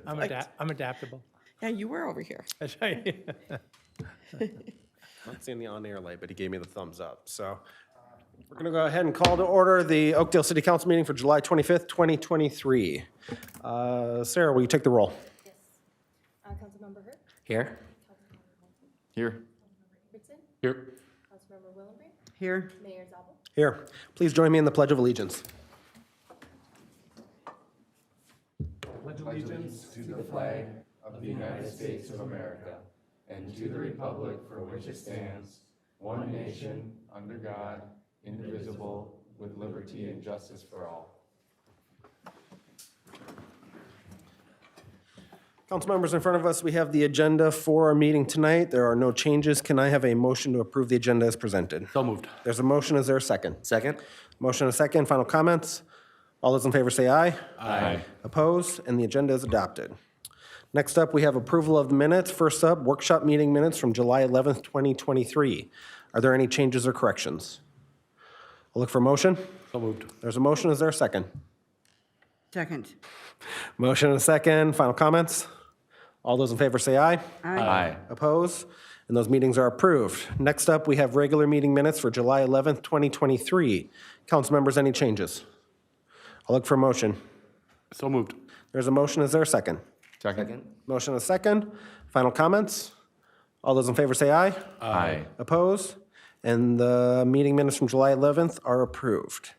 I'm adaptable. Yeah, you were over here. That's right. Not seeing the on-air light, but he gave me the thumbs up. So we're going to go ahead and call to order the Oakdale City Council meeting for July 25th, 2023. Sarah, will you take the roll? Yes. Councilmember Hurd? Here. Here. Ingebrigtson? Here. Councilmember Willenbrink? Here. Mayor Zabel? Here. Please join me in the Pledge of Allegiance. Pledge allegiance to the flag of the United States of America and to the republic for which it stands, one nation, under God, indivisible, with liberty and justice for all. Council members, in front of us, we have the agenda for our meeting tonight. There are no changes. Can I have a motion to approve the agenda as presented? So moved. There's a motion. Is there a second? Second. Motion and a second. Final comments? All those in favor say aye. Aye. Opposed? And the agenda is adopted. Next up, we have approval of the minutes. First up, workshop meeting minutes from July 11th, 2023. Are there any changes or corrections? I'll look for a motion. So moved. There's a motion. Is there a second? Second. Motion and a second. Final comments? All those in favor say aye. Aye. Opposed? And those meetings are approved. Next up, we have regular meeting minutes for July 11th, 2023. Council members, any changes? I'll look for a motion. So moved. There's a motion. Is there a second? Second. Motion and a second. Final comments? All those in favor say aye. Aye. Opposed? And the meeting minutes from July 11th are approved.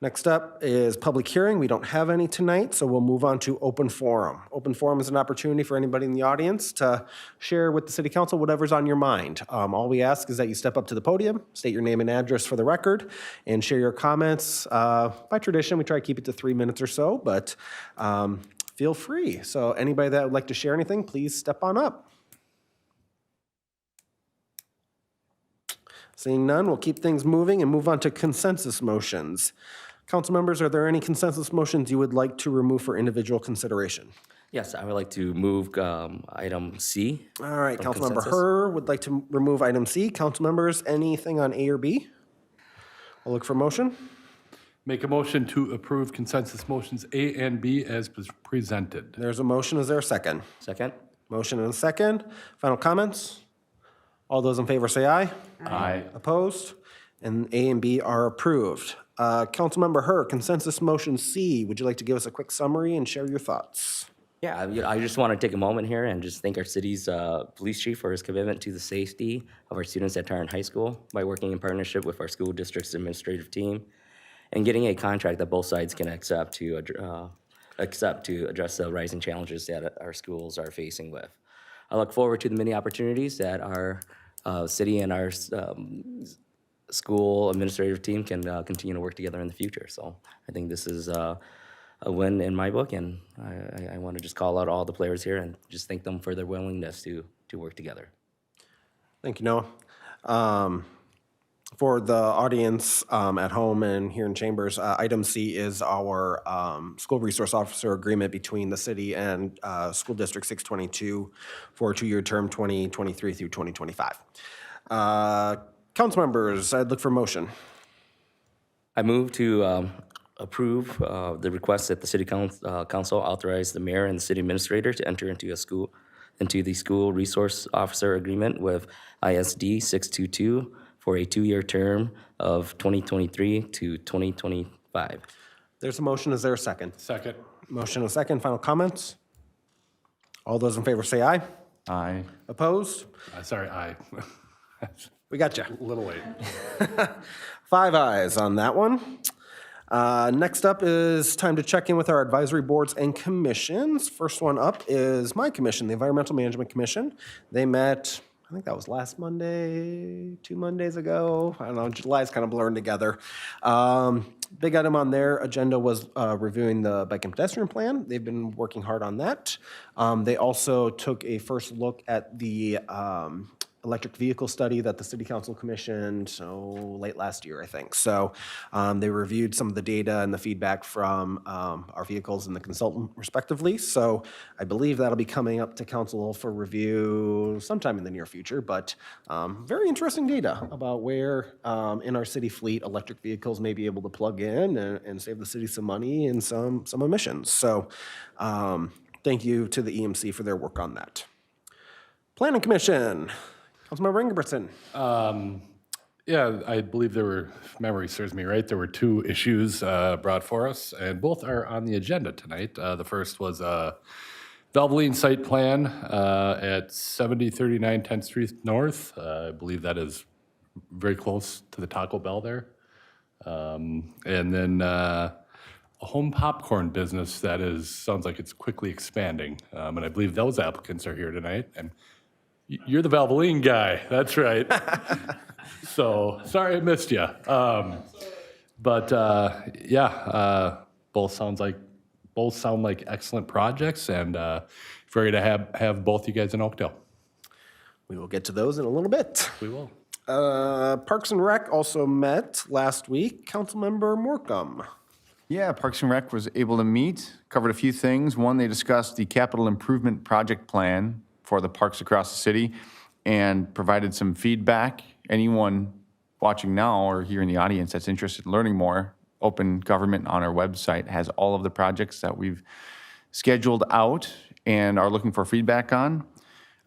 Next up is public hearing. We don't have any tonight, so we'll move on to open forum. Open forum is an opportunity for anybody in the audience to share with the city council whatever's on your mind. All we ask is that you step up to the podium, state your name and address for the record, and share your comments. By tradition, we try to keep it to 3 minutes or so, but feel free. So anybody that would like to share anything, please step on up. Seeing none, we'll keep things moving and move on to consensus motions. Council members, are there any consensus motions you would like to remove for individual consideration? Yes, I would like to move item C. All right, From Councilmember consensus. Herr would like to remove item C. Council members, anything on A or B? I'll look for a motion. Make a motion to approve consensus motions A and B as presented. There's a motion. Is there a second? Second. Motion and a second. Final comments? All those in favor say aye. Aye. Opposed? And A and B are approved. Councilmember Herr, consensus motion C. Would you like to give us a quick summary and share your thoughts? Yeah, I just want to take a moment here and just thank our city's police chief for his commitment to the safety of our students at Tarrant High School by working in partnership with our school district's administrative team and getting a contract that both sides can accept to address the rising challenges that our schools are facing with. I look forward to the many opportunities that our city and our school administrative team can continue to work together in the future. So I think this is a win in my book, and I want to just call out all the players here and just thank them for their willingness to work together. Thank you, Noah. For the audience at home and here in chambers, item C is our school resource officer agreement between the city and School District 622 for a 2-year term, 2023 through 2025. Council members, I'd look for a motion. I move to approve the request that the city council authorize the mayor and the city administrator to enter into the school resource officer agreement with ISD 622 for a 2-year term of 2023 to 2025. There's a motion. Is there a second? Second. Motion and a second. Final comments? All those in favor say aye. Aye. Opposed? Sorry, aye. We got you. A little late. 5 ayes on that one. Next up is time to check in with our advisory boards and commissions. First one up is my commission, the Environmental Management Commission. They met, I think that was last Monday, 2 Mondays ago. I don't know, July's kind of blurring together. Big item on their agenda was reviewing the bike and pedestrian plan. They've been working hard on that. They also took a first look at the electric vehicle study that the city council commissioned, late last year, I think. So they reviewed some of the data and the feedback from our vehicles and the consultant respectively. So I believe that'll be coming up to council for review sometime in the near future, but very interesting data about where in our city fleet electric vehicles may be able to plug in and save the city some money and some emissions. So thank you to the EMC for their work on that. Planning Commission, Councilmember Ingebrigtson. Yeah, I believe there were, if memory serves me right, there were two issues brought for us, and both are on the agenda tonight. The first was a Valvoline site plan at 7039 10th Street North. I believe that is very close to the Taco Bell there. And then a home popcorn business that sounds like it's quickly expanding. And I believe those applicants are here tonight. And you're the Valvoline guy, that's right. So, sorry I missed you. But both sound like excellent projects, and ready to have both you guys in Oakdale. We will get to those in a little bit. We will. Parks and Rec also met last week. Councilmember Morcomb. Yeah, Parks and Rec was able to meet, covered a few things. One, they discussed the capital improvement project plan for the parks across the city and provided some feedback. Anyone watching now or here in the audience that's interested in learning more, Open Government on our website has all of the projects that we've scheduled out and are looking for feedback on.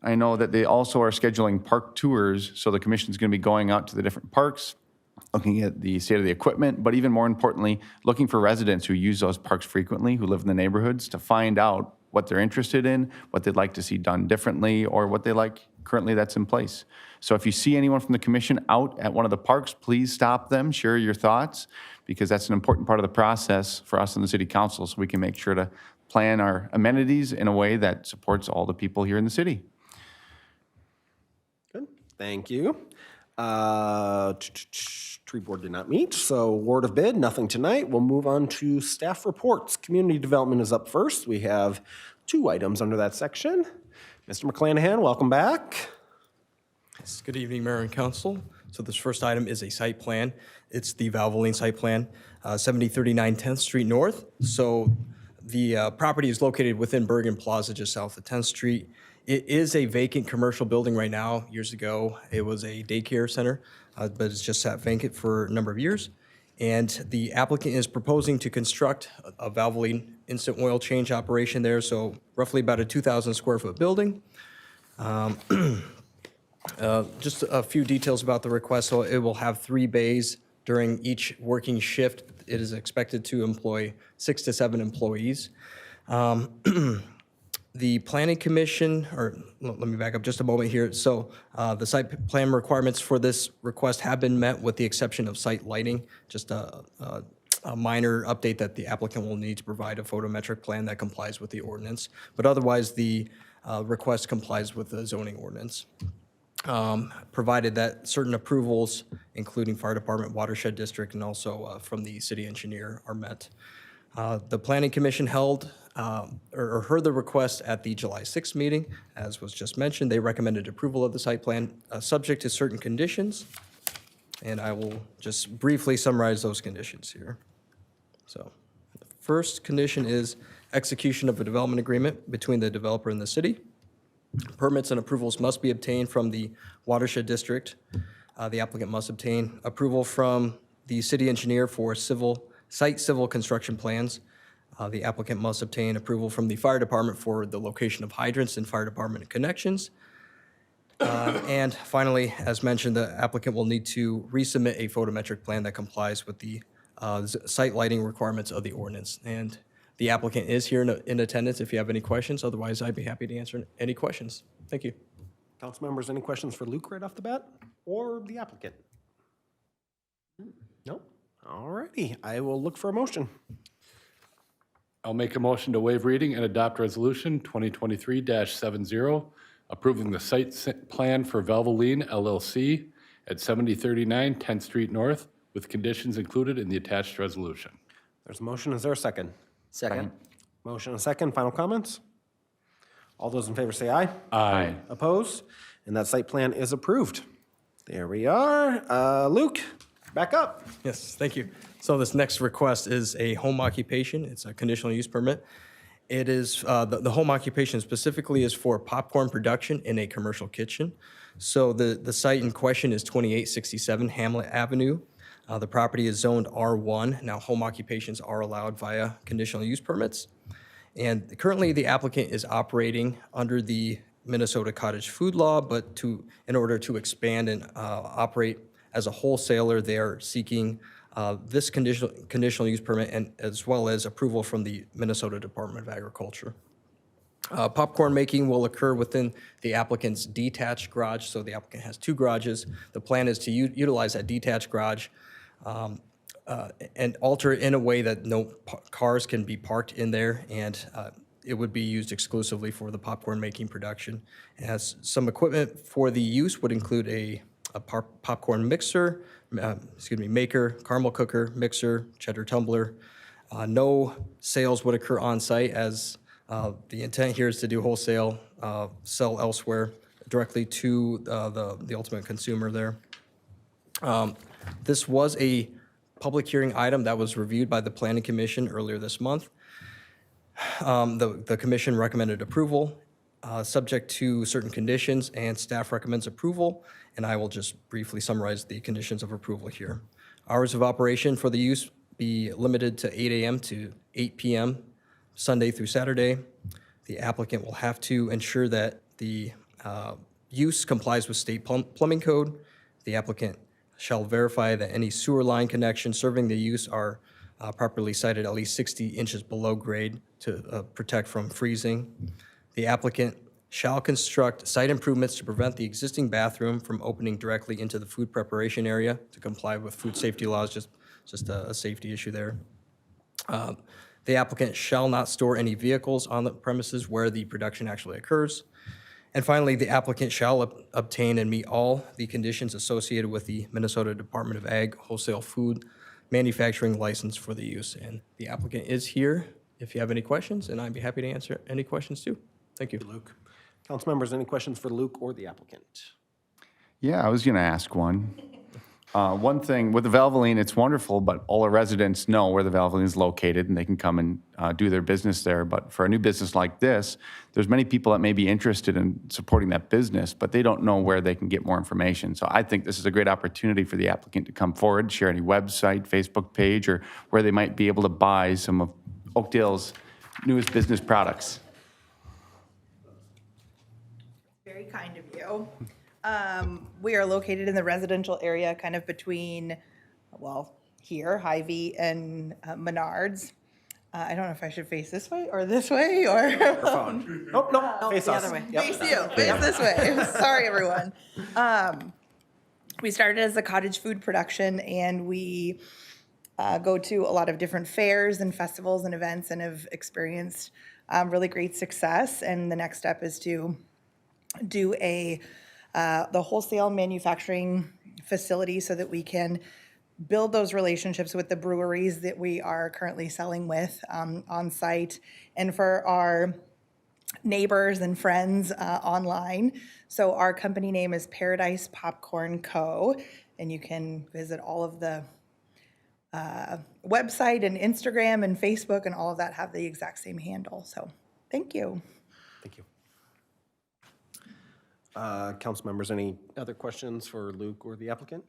I know that they also are scheduling park tours, so the commission's going to be going out to the different parks, looking at the state of the equipment, but even more importantly, looking for residents who use those parks frequently, who live in the neighborhoods, to find out what they're interested in, what they'd like to see done differently, or what they like currently that's in place. So if you see anyone from the commission out at one of the parks, please stop them, share your thoughts, because that's an important part of the process for us in the city council, so we can make sure to plan our amenities in a way that supports all the people here in the city. Good, thank you. Tree Board did not meet, so Ward of Bid, nothing tonight. We'll move on to staff reports. Community Development is up first. We have 2 items under that section. Mr. McClanahan, welcome back. Yes, good evening, Mayor and Council. So this first item is a site plan. It's the Valvoline site plan, 7039 10th Street North. So the property is located within Bergen Plaza, just south of 10th Street. It is a vacant commercial building right now. Years ago, it was a daycare center, but it's just sat vacant for a number of years. And the applicant is proposing to construct a Valvoline instant oil change operation there, so roughly about a 2,000 square foot building. Just a few details about the request. So it will have 3 bays during each working shift. It is expected to employ 6 to 7 employees. The Planning Commission, or let me back up just a moment here. So the site plan requirements for this request have been met with the exception of site lighting, just a minor update that the applicant will need to provide a photometric plan that complies with the ordinance. But otherwise, the request complies with the zoning ordinance, provided that certain approvals, including fire department, watershed district, and also from the city engineer are met. The Planning Commission held or heard the request at the July 6th meeting. As was just mentioned, they recommended approval of the site plan subject to certain conditions. And I will just briefly summarize those conditions here. So the first condition is execution of a development agreement between the developer and the city. Permits and approvals must be obtained from the watershed district. The applicant must obtain approval from the city engineer for site civil construction plans. The applicant must obtain approval from the fire department for the location of hydrants and fire department connections. And finally, as mentioned, the applicant will need to resubmit a photometric plan that complies with the site lighting requirements of the ordinance. And the applicant is here in attendance if you have any questions. Otherwise, I'd be happy to answer any questions. Thank you. Council members, any questions for Luke right off the bat or the applicant? No? All righty, I will look for a motion. I'll make a motion to waive reading and adopt resolution 2023-70, approving the site plan for Valvoline LLC at 7039 10th Street North with conditions included in the attached resolution. There's a motion, is there a second? Second. Motion and second, final comments? All those in favor say aye. Aye. Opposed? and that site plan is approved. There we are. Luke, back up. Yes, thank you. So this next request is a home occupation. It's a conditional use permit. It is, the home occupation specifically is for popcorn production in a commercial kitchen. So the site in question is 2867 Hamlet Avenue. The property is zoned R1. Now, home occupations are allowed via conditional use permits. And currently, the applicant is operating under the Minnesota Cottage Food Law, but in order to expand and operate as a wholesaler, they are seeking this conditional use permit and as well as approval from the Minnesota Department of Agriculture. Popcorn making will occur within the applicant's detached garage, so the applicant has 2 garages. The plan is to utilize that detached garage and alter it in a way that no cars can be parked in there, and it would be used exclusively for the popcorn making production. It has some equipment for the use would include a popcorn mixer, maker, caramel cooker, mixer, cheddar tumbler. No sales would occur on site as the intent here is to do wholesale, sell elsewhere directly to the ultimate consumer there. This was a public hearing item that was reviewed by the Planning Commission earlier this month. The commission recommended approval, subject to certain conditions, and staff recommends approval, and I will just briefly summarize the conditions of approval here. Hours of operation for the use be limited to 8 a.m. to 8 p.m., Sunday through Saturday. The applicant will have to ensure that the use complies with state plumbing code. The applicant shall verify that any sewer line connections serving the use are properly sited at least 60 inches below grade to protect from freezing. The applicant shall construct site improvements to prevent the existing bathroom from opening directly into the food preparation area to comply with food safety laws, just a safety issue there. The applicant shall not store any vehicles on the premises where the production actually occurs. And finally, the applicant shall obtain and meet all the conditions associated with the Minnesota Department of Ag wholesale food manufacturing license for the use. And the applicant is here if you have any questions, and I'd be happy to answer any questions too. Thank you. Luke. Council members, any questions for Luke or the applicant? Yeah, I was going to ask one. One thing, with the Valvoline, it's wonderful, but all the residents know where the Valvoline is located, and they can come and do their business there. But for a new business like this, there's many people that may be interested in supporting that business, but they don't know where they can get more information. So I think this is a great opportunity for the applicant to come forward, share any website, Facebook page, or where they might be able to buy some of Oakdale's newest business products. Very kind of you. We are located in the residential area, kind of between, well, here, Hy-Vee and Menards. I don't know if I should face this way or this way or Nope, nope, face the us. other way. Yep. face you, face this way. Sorry, everyone. We started as a cottage food production, and we go to a lot of different fairs and festivals and events, and have experienced really great success. And the next step is to do the wholesale manufacturing facility so that we can build those relationships with the breweries that we are currently selling with on site, and for our neighbors and friends online. So our company name is Paradise Popcorn Co., and you can visit all of the website and Instagram and Facebook, and all of that have the exact same handle. So thank you. Thank you. Council members, any other questions for Luke or the applicant?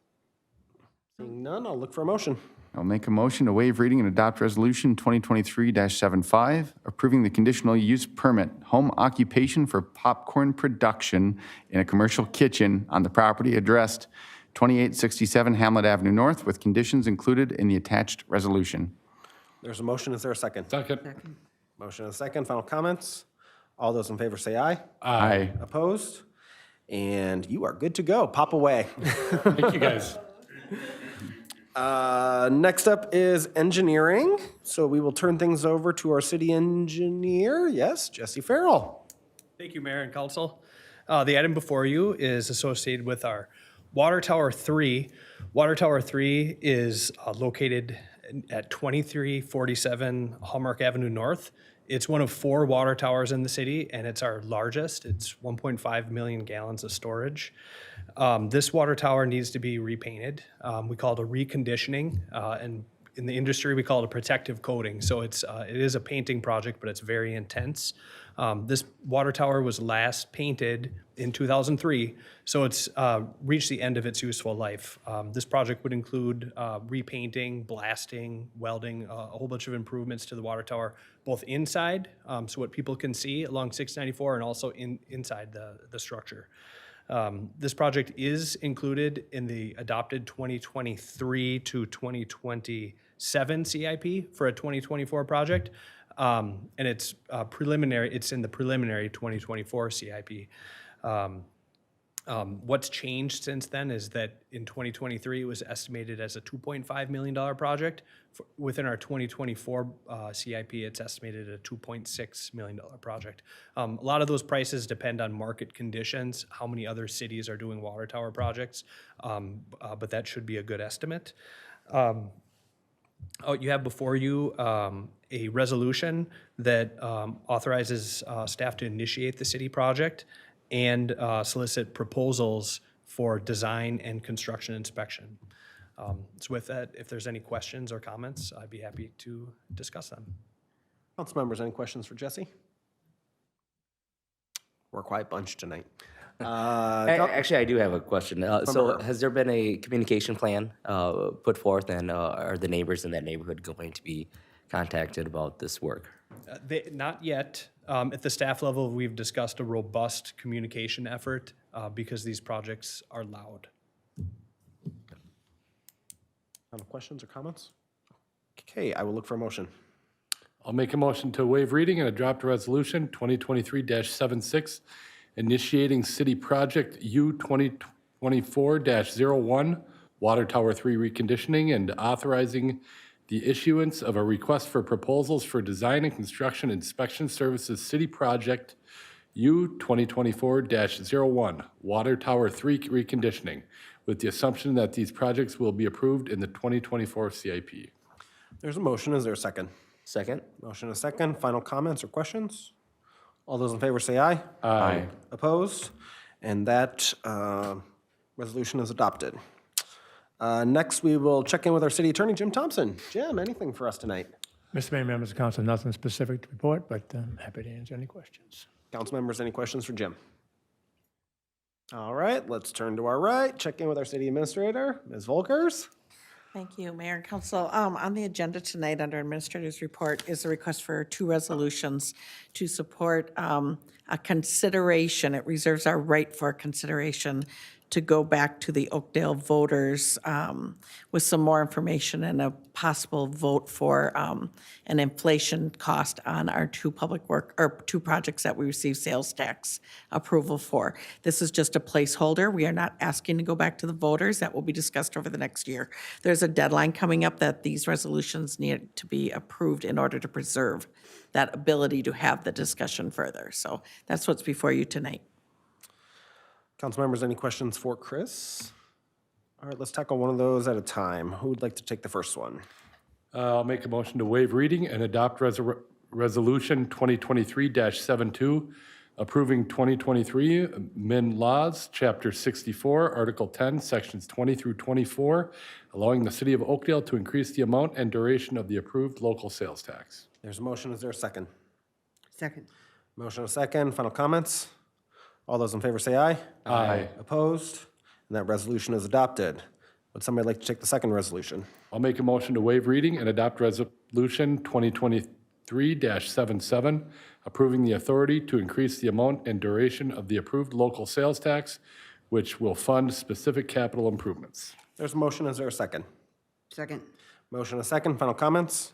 Seeing none, I'll look for a motion. I'll make a motion to waive reading and adopt Resolution 2023-75, approving the conditional use permit, home occupation for popcorn production in a commercial kitchen on the property addressed 2867 Hamlet Avenue North, with conditions included in the attached resolution. There's a motion, is there a second? Second. Motion and a second, final comments? All those in favor say aye. Aye. Opposed? And you are good to go, pop away. Thank you, guys. Next up is engineering. So we will turn things over to our city engineer. Yes, Jesse Farrell. Thank you, Mayor and Council. The item before you is associated with our Water Tower 3. Water Tower 3 is located at 2347 Hallmark Avenue North It's one of 4 water towers in the city, and it's our largest. It's 1.5 million gallons of storage. This water tower needs to be repainted. We call it a reconditioning, and in the industry, we call it a protective coating. So it is a painting project, but it's very intense. This water tower was last painted in 2003, so it's reached the end of its useful life. This project would include repainting, blasting, welding, a whole bunch of improvements to the water tower, both inside, so what people can see along 694, and also inside the structure. This project is included in the adopted 2023 to 2027 CIP for a 2024 project. And it's preliminary, it's in the preliminary 2024 CIP. What's changed since then is that in 2023, it was estimated as a $2.5 million project. Within our 2024 CIP, it's estimated at a $2.6 million project. A lot of those prices depend on market conditions, how many other cities are doing water tower projects, but that should be a good estimate. You have before you a resolution that authorizes staff to initiate the city project and solicit proposals for design and construction inspection. So with that, if there's any questions or comments, I'd be happy to discuss them. Council members, any questions for Jesse? We're a quiet bunch tonight. Actually, I do have a question. So has there been a communication plan put forth, and are the neighbors in that neighborhood going to be contacted about this work? Not yet. At the staff level, we've discussed a robust communication effort because these projects are loud. Other questions or comments? Okay, I will look for a motion. I'll make a motion to waive reading and adopt resolution 2023-76, initiating city project U 2024-01, Water Tower 3 reconditioning, and authorizing the issuance of a request for proposals for design and construction inspection services city project U 2024-01, Water Tower 3 reconditioning, with the assumption that these projects will be approved in the 2024 CIP. There's a motion. Is there a second? Second? Motion and a second. Final comments or questions? All those in favor say aye. Aye. Opposed? And that resolution is adopted. Next, we will check in with our city attorney, Jim Thompson. Jim, anything for us tonight? Mr. Mayor, members of council, nothing specific to report, but I'm happy to answer any questions. Council members, any questions for Jim? All right, let's turn to our right, check in with our city administrator, Ms. Volkers. Thank you, Mayor and Council. On the agenda tonight, under Administrator's Report, is a request for 2 resolutions to support a consideration. It reserves our right for consideration to go back to the Oakdale voters with some more information and a possible vote for an inflation cost on our 2 2 projects that we received sales tax approval for. This is just a placeholder. We are not asking to go back to the voters. That will be discussed over the next year. There's a deadline coming up that these resolutions need to be approved in order to preserve that ability to have the discussion further. So that's what's before you tonight. Council members, any questions for Chris? All right, let's tackle one of those at a time. Who would like to take the first one? I'll make a motion to waive reading and adopt resolution 2023-72, approving 2023 Min Laws, Chapter 64, Article 10, Sections 20 through 24, allowing the city of Oakdale to increase the amount and duration of the approved local sales tax. There's a motion. Is there a second? Second. Motion and a second. Final comments? All those in favor say aye. Aye. Opposed? And that resolution is adopted. Would somebody like to take the second resolution? I'll make a motion to waive reading and adopt resolution 2023-77, approving the authority to increase the amount and duration of the approved local sales tax, which will fund specific capital improvements. There's a motion. Is there a second? Second. Motion and a second. Final comments?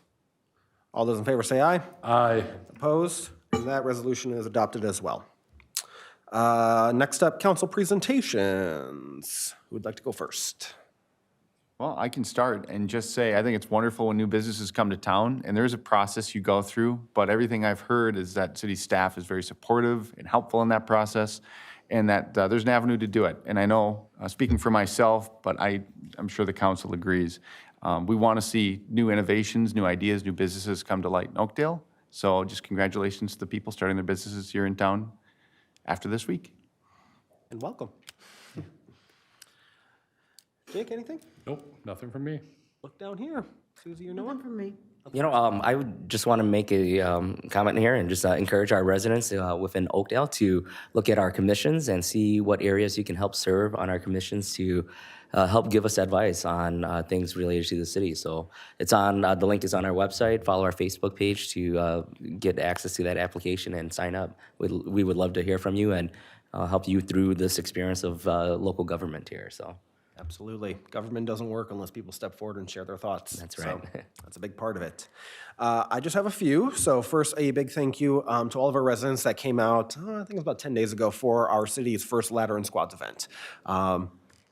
All those in favor say aye. Aye. Opposed? And that resolution is adopted as well. Next up, council presentations. Who would like to go first? Well, I can start and just say, I think it's wonderful when new businesses come to town, and there's a process you go through, but everything I've heard is that city staff is very supportive and helpful in that process, and that there's an avenue to do it. And I know, speaking for myself, but I'm sure the council agrees, we want to see new innovations, new ideas, new businesses come to light in Oakdale. So just congratulations to the people starting their businesses here in town after this week. And welcome. Jake, anything? Nope, nothing from me. Look down here. Susie or Noah? For me. I would just want to make a comment here and just encourage our residents within Oakdale to look at our commissions and see what areas you can help serve on our commissions to help give us advice on things related to the city. So it's on, the link is on our website. Follow our Facebook page to get access to that application and sign up. We would love to hear from you and help you through this experience of local government here, so. Absolutely. Government doesn't work unless people step forward and share their thoughts. That's right. So that's a big part of it. I just have a few. So first, a big thank you to all of our residents that came out, I think it was about 10 days ago, for our city's first Ladder and Squads event.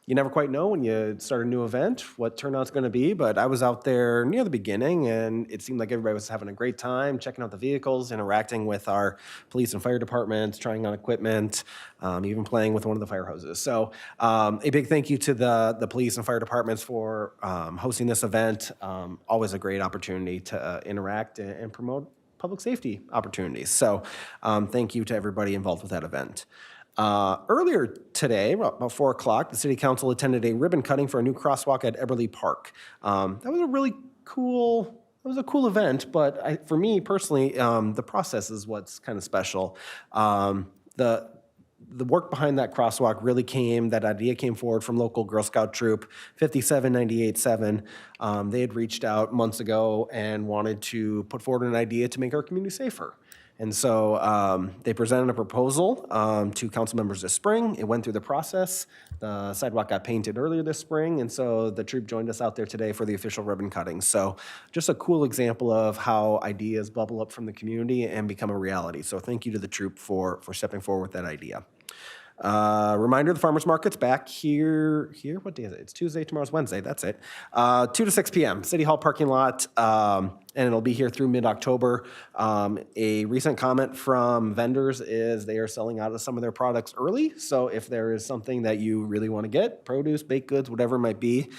You never quite know when you start a new event what turnout's going to be, but I was out there near the beginning, and it seemed like everybody was having a great time, checking out the vehicles, interacting with our police and fire departments, trying on equipment, even playing with one of the fire hoses. So a big thank you to the police and fire departments for hosting this event. Always a great opportunity to interact and promote public safety opportunities. So thank you to everybody involved with that event. Earlier today, about 4 o'clock, the city council attended a ribbon cutting for a new crosswalk at Eberly Park. That was a really cool, it was a cool event, but for me personally, the process is what's kind of special. The work behind that crosswalk really that idea came forward from local Girl Scout troop 57987. They had reached out months ago and wanted to put forward an idea to make our community safer. And so they presented a proposal to council members this spring. It went through the process. The sidewalk got painted earlier this spring, and so the troop joined us out there today for the official ribbon cutting. So just a cool example of how ideas bubble up from the community and become a reality. So thank you to the troop for stepping forward with that idea. Reminder, the farmers market's back here, what day is it? It's Tuesday, tomorrow's Wednesday, that's it. 2 to 6 p.m., City Hall parking lot, and it'll be here through mid-October. A recent comment from vendors is they are selling out of some of their products early, so if there is something that you really want to get, produce, baked goods, whatever it might be,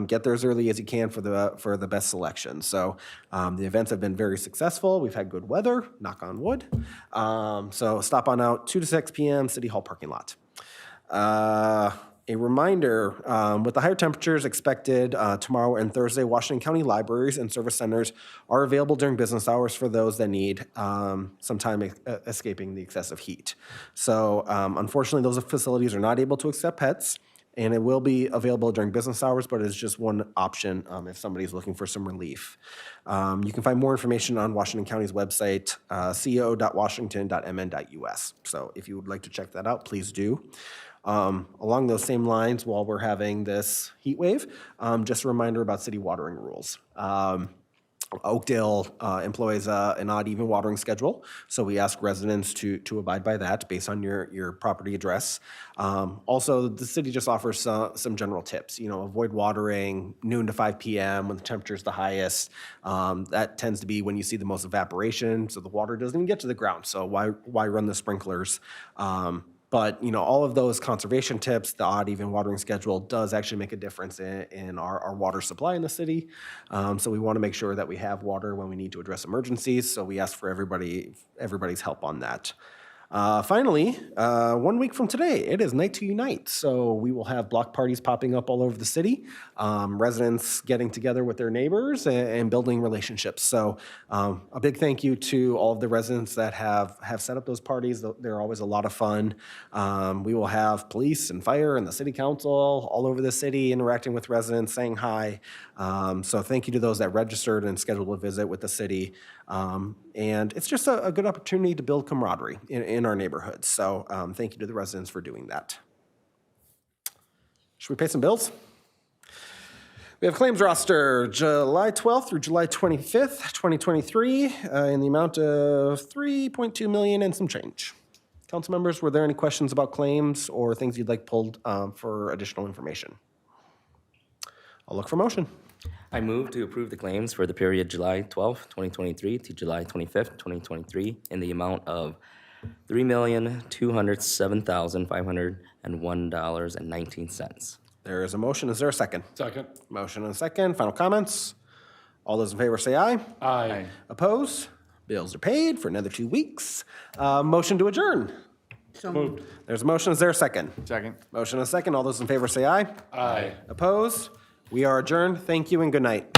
get there as early as you can for the best selection. So the events have been very successful. We've had good weather, knock on wood. So stop on out, 2 to 6 p.m., City Hall parking lot. A reminder, with the higher temperatures expected tomorrow and Thursday, Washington County libraries and service centers are available during business hours for those that need some time escaping the excessive heat. So unfortunately, those facilities are not able to accept pets, and it will be available during business hours, but it's just one option if somebody's looking for some relief. You can find more information on Washington County's website, co.washington.mn.us. So if you would like to check that out, please do. Along those same lines, while we're having this heat wave, just a reminder about city watering rules. Oakdale employs an odd even watering schedule, so we ask residents to abide by that based on your property address. Also, the city just offers some general tips. Avoid watering noon to 5 p.m. when the temperature is the highest. That tends to be when you see the most evaporation, so the water doesn't even get to the ground. So why run the sprinklers? But all of those conservation tips, the odd even watering schedule does actually make a difference in our water supply in the city. So we want to make sure that we have water when we need to address emergencies. So we ask for everybody's help on that. Finally, 1 week from today, it is Night to Unite. So we will have block parties popping up all over the city, residents getting together with their neighbors and building relationships. So a big thank you to all of the residents that have set up those parties. They're always a lot of fun. We will have police and fire and the city council all over the city interacting with residents, saying hi. So thank you to those that registered and scheduled a visit with the city. And it's just a good opportunity to build camaraderie in our neighborhoods. So thank you to the residents for doing that. Should we pay some bills? We have claims roster July 12th through July 25th, 2023, in the amount of $3.2 million and some change. Council members, were there any questions about claims or things you'd like pulled for additional information? I'll look for motion. I move to approve the claims for the period July 12th, 2023 to July 25th, 2023 in the amount of $3,207,501.19. There is a motion. Is there a second? Second. Motion and a second. Final comments? All those in favor say aye. Aye. Opposed? Bills are paid for another 2 weeks. Motion to adjourn. So moved. There's a motion. Is there a second? Second. Motion and a second. All those in favor say aye. Aye. Opposed? We are adjourned. Thank you and good night.